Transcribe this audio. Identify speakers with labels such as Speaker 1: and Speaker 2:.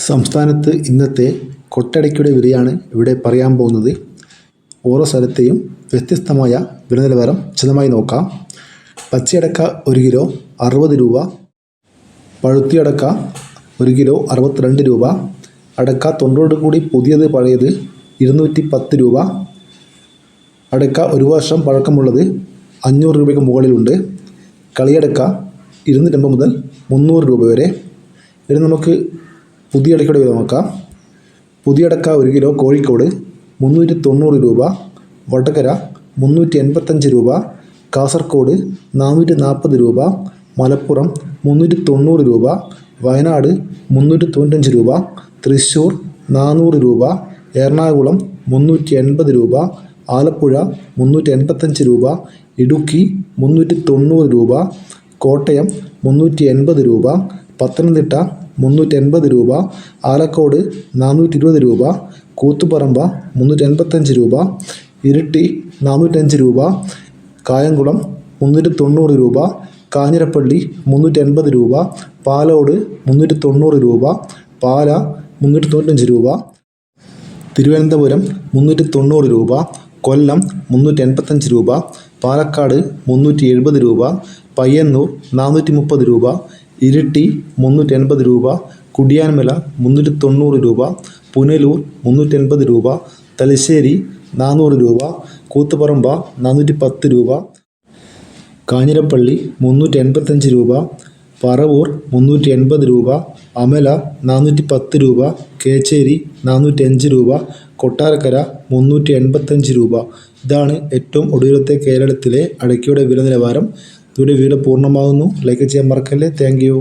Speaker 1: സംസ്ഥാനത്ത് ഇന്നത്തെ കൊട്ടടയ്ക്കയുടെ വിലയാണ് ഇവിടെ പറയാൻ പോകുന്നത്. ഓരോ സ്ഥലത്തെയും വ്യത്യസ്തമായ വില നിലവാരം വിശദമായി നോക്കാം. പച്ചയടക്ക 1 കിലോ 60 രൂപ, പഴുത്തിയടക്ക 1 കിലോ 62 രൂപ, അടക്ക 90 കൂടി പുതിയത് പഴയത് 210 രൂപ, അടക്ക 1 വർഷം പഴക്കമുള്ളത് 500 രൂപയ്ക്ക് മുകളിലുണ്ട്. കളിയടക്ക 250 മുതൽ 300 രൂപ വരെ. ഇനി നമുക്ക് പുതിയ അടക്കയുടെ വില നോക്കാം. പുതിയ അടക്ക 1 കിലോ കോഴിക്കോട് 390 രൂപ, വടകര 385 രൂപ, കാസർഗോഡ് 440 രൂപ, മലപ്പുറം 390 രൂപ, വയനാട് 395 രൂപ, തൃശ്ശൂർ 400 രൂപ, എറണാകുളം 380 രൂപ, ആലപ്പുഴ 385 രൂപ, ഇടുക്കി 390 രൂപ, കോട്ടയം 380 രൂപ, പത്തനംതിട്ട 380 രൂപ, ആലക്കോട് 420 രൂപ, കൂത്തുപറമ്പ 385 രൂപ, ഇരിട്ടി 405 രൂപ, കായംകുളം 390 രൂപ, കാഞ്ഞിരപ്പള്ളി 380 രൂപ, പാലോട് 390 രൂപ, പാല 395 രൂപ, തിരുവനന്തപുരം 390 രൂപ, കൊല്ലം 385 രൂപ, പാലക്കാട് 370 രൂപ, പയ്യന്നൂർ 430 രൂപ, ഇരിട്ടി 380 രൂപ, കുടിയാൻമല 390 രൂപ, പുനലൂർ 380 രൂപ, തലശ്ശേരി 400 രൂപ, കൂത്തുപറമ്പ 410 രൂപ, കാഞ്ഞിരപ്പള്ളി 385 രൂപ, പറവൂർ 380 രൂപ, അമല 410 രൂപ, കേച്ചേരി 405 രൂപ, കൊട്ടാരക്കര 385 രൂപ. ഇതാണ് ഏറ്റവും ഒടുവിലത്തെ കേരളത്തിലെ അടയ്ക്കയുടെ വില നിലവാരം. ഇവിടെ വീഡിയോ പൂർണ്ണമാകുന്നു. ലൈക്ക് ചെയ്യാൻ മറക്കല്ലേ. Thank you.